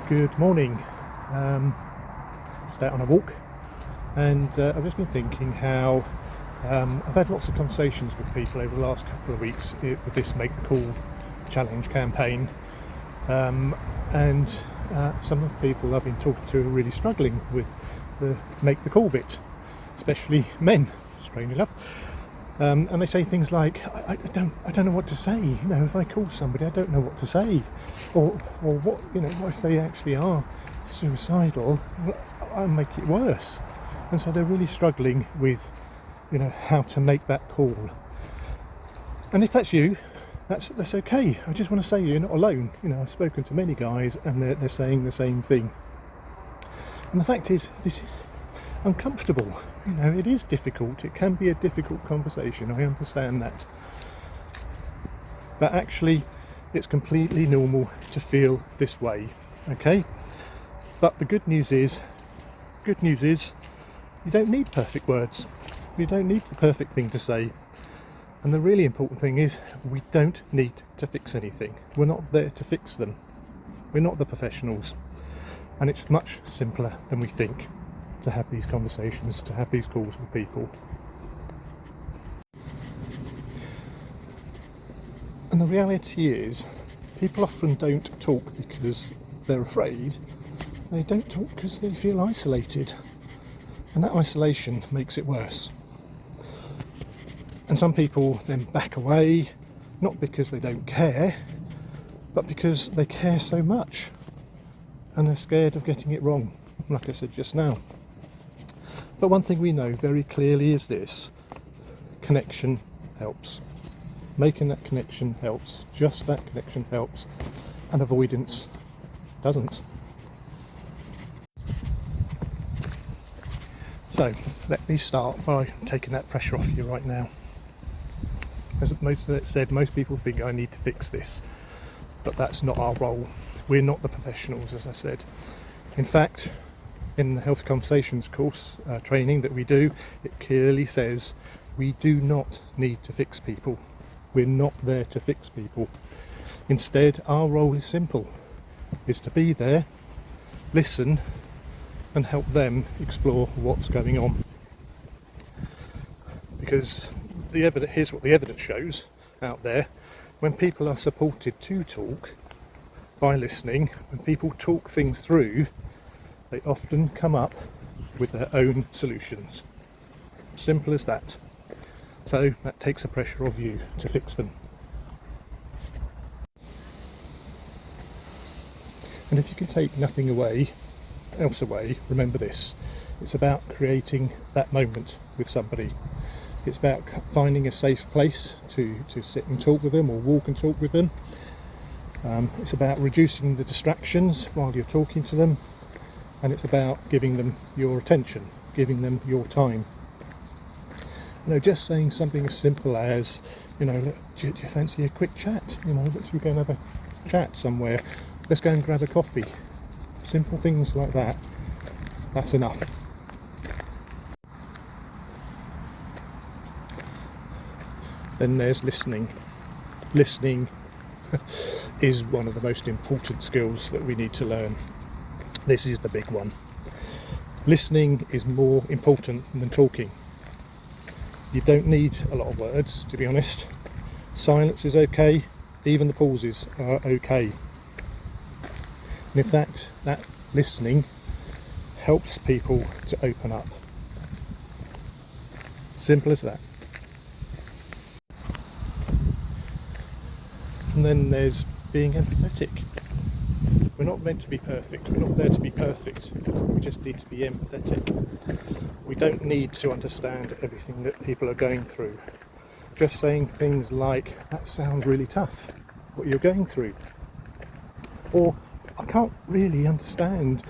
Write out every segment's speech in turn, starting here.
Good morning. Just out on a walk, and I've just been thinking how I've had lots of conversations with people over the last couple of weeks with this Make the Call challenge campaign, and some of the people I've been talking to are really struggling with the Make the Call bit, especially men, strange enough. And they say things like, I don't know what to say. You know, if I call somebody, I don't know what to say, or what, you know, what if they actually are suicidal? Well, I'll make it worse. And so they're really struggling with, you know, how to make that call. And if that's you, that's okay. I just want to say you're not alone. You know, I've spoken to many guys, and they're saying the same thing. And the fact is, this is uncomfortable. You know, it is difficult. It can be a difficult conversation. I understand that. But actually, it's completely normal to feel this way. Okay? But the good news is, you don't need perfect words. You don't need the perfect thing to say. And the really important thing is, we don't need to fix anything. We're not there to fix them. We're not the professionals. And it's much simpler than we think to have these conversations, to have these calls with people. And the reality is, people often don't talk because they're afraid. They don't talk because they feel isolated. And that isolation makes it worse. And some people then back away, not because they don't care, but because they care so much. And they're scared of getting it wrong, like I said just now. But one thing we know very clearly is this: connection helps. Making that connection helps. Just that connection helps. And avoidance doesn't. So, let me start by taking that pressure off you right now. As most people think I need to fix this. But that's not our role. We're not the professionals, as I said. In fact, in the Healthy Conversations course training that we do, it clearly says we do not need to fix people. We're not there to fix people. Instead, our role is simple, is to be there, listen, and help them explore what's going on. Because here's what the evidence shows out there: when people are supported to talk by listening, when people talk things through, they often come up with their own solutions. Simple as that. So that takes the pressure off you to fix them. And if you can take nothing else away, remember this: it's about creating that moment with somebody. It's about finding a safe place to sit and talk with them, or walk and talk with them. It's about reducing the distractions while you're talking to them. And it's about giving them your attention, giving them your time. You know, just saying something as simple as, you know, do you fancy a quick chat? You know, let's go and have a chat somewhere. Let's go and grab a coffee. Simple things like that. That's enough. Then there's listening. Listening is one of the most important skills that we need to learn. This is the big one. Listening is more important than talking. You don't need a lot of words, to be honest. Silence is okay. Even the pauses are okay. And in fact, that listening helps people to open up. Simple as that. And then there's being empathetic. We're not meant to be perfect. We're not there to be perfect. We just need to be empathetic. We don't need to understand everything that people are going through. Just saying things like, that sounds really tough, what you're going through. Or, I can't really understand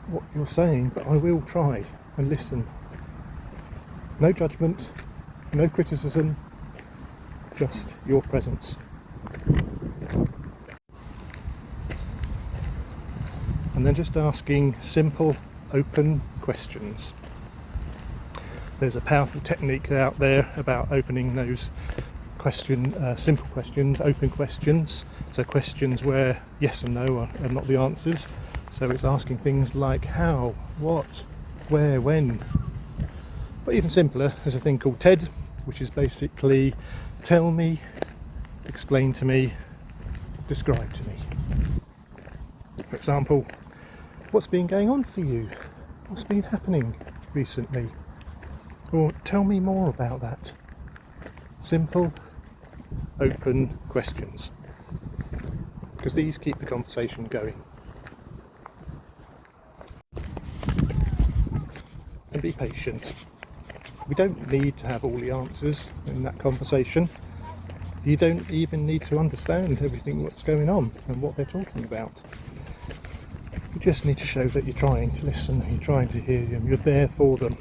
what you're saying, but I will try and listen. No judgment, no criticism, just your presence. And then just asking simple, open questions. There's a powerful technique out there about opening those simple questions, open questions. So questions where yes and no are not the answers. So it's asking things like how, what, where, when. But even simpler, there's a thing called TED, which is basically tell me, explain to me, describe to me. For example, what's been going on for you? What's been happening recently? Or tell me more about that. Simple, open questions, because these keep the conversation going. And be patient. We don't need to have all the answers in that conversation. You don't even need to understand everything that's going on and what they're talking about. You just need to show that you're trying to listen, you're trying to hear them, you're there for them.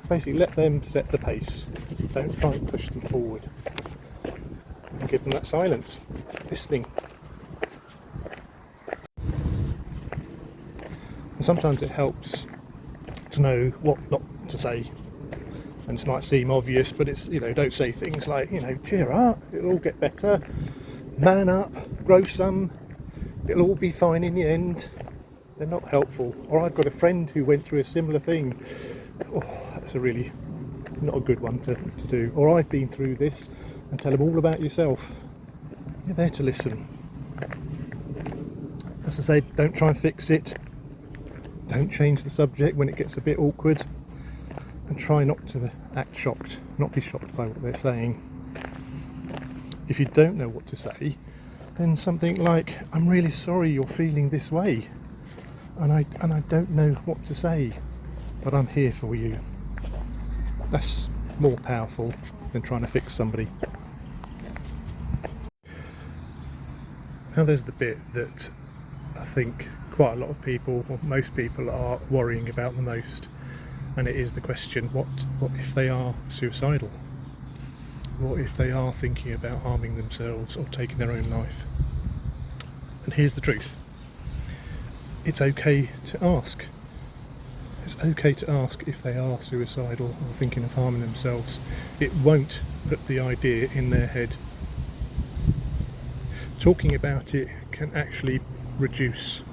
Basically let them set the pace. Don't try and push them forward. And give them that silence, listening. And sometimes it helps to know what not to say. And this might seem obvious, but it's, don't say things like, cheer up, it'll all get better, man up, grow some, it'll all be fine in the end. They're not helpful. Or I've got a friend who went through a similar thing. Oh, that's a really not a good one to do. Or I've been through this, and tell them all about yourself. You're there to listen. As I say, don't try and fix it. Don't change the subject when it gets a bit awkward. And try not to act shocked, not be shocked by what they're saying. If you don't know what to say, then something like, I'm really sorry you're feeling this way, and I don't know what to say, but I'm here for you. That's more powerful than trying to fix somebody. Now there's the bit that I think quite a lot of people, or most people, are worrying about the most. And it is the question, what if they are suicidal? What if they are thinking about harming themselves or taking their own life? And here's the truth. It's okay to ask. It's okay to ask if they are suicidal or thinking of harming themselves. It won't put the idea in their head. Talking about it can actually reduce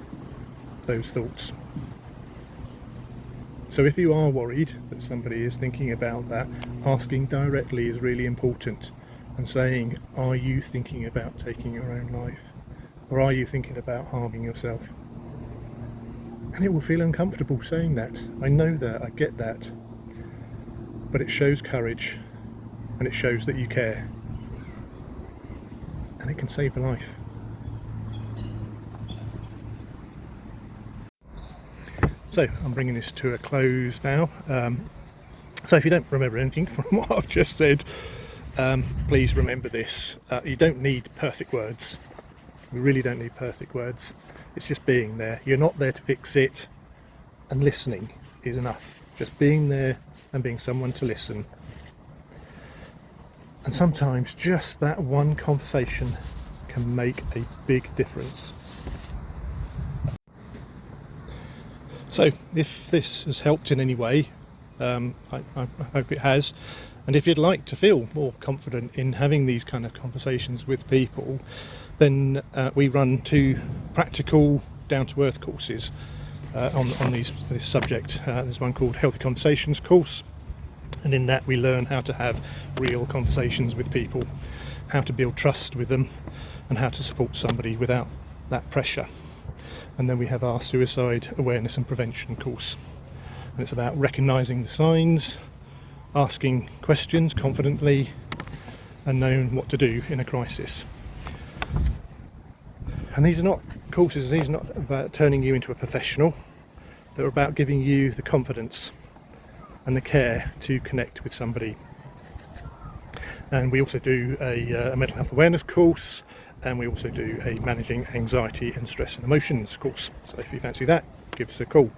those thoughts. So if you are worried that somebody is thinking about that, asking directly is really important, and saying, are you thinking about taking your own life? Or are you thinking about harming yourself? And it will feel uncomfortable saying that. I know that, I get that. But it shows courage, and it shows that you care. And it can save a life. So I'm bringing this to a close now. So if you don't remember anything from what I've just said, please remember this. You don't need perfect words. You really don't need perfect words. It's just being there. You're not there to fix it, and listening is enough. Just being there and being someone to listen. And sometimes just that one conversation can make a big difference. So if this has helped in any way, I hope it has. And if you'd like to feel more confident in having these kind of conversations with people, then we run 2 practical down-to-earth courses on this subject. There's one called Healthy Conversations course, and in that we learn how to have real conversations with people, how to build trust with them, and how to support somebody without that pressure. And then we have our suicide awareness and prevention course, and it's about recognising the signs, asking questions confidently, and knowing what to do in a crisis. And these are not about turning you into a professional. They're about giving you the confidence and the care to connect with somebody. And we also do a mental health awareness course, and we also do a managing anxiety and stress and emotions course. So if you fancy that, give us a call.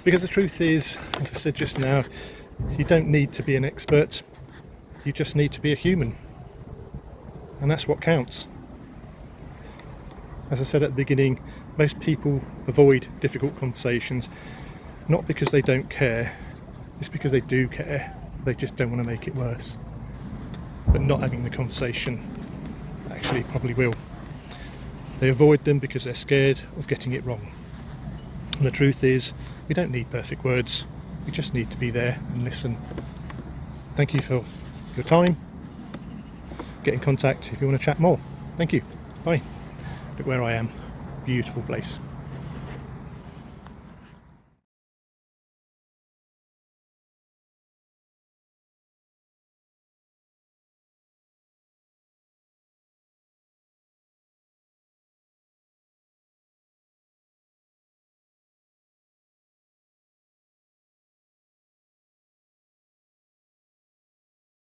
Because the truth is, as I said just now, you don't need to be an expert, you just need to be a human. And that's what counts. As I said at the beginning, most people avoid difficult conversations, not because they don't care, it's because they do care. They just don't want to make it worse. But not having the conversation actually probably will. They avoid them because they're scared of getting it wrong. And the truth is, we don't need perfect words, we just need to be there and listen. Thank you for your time. Get in contact if you want to chat more. Thank you. Bye. Look where I am. Beautiful place.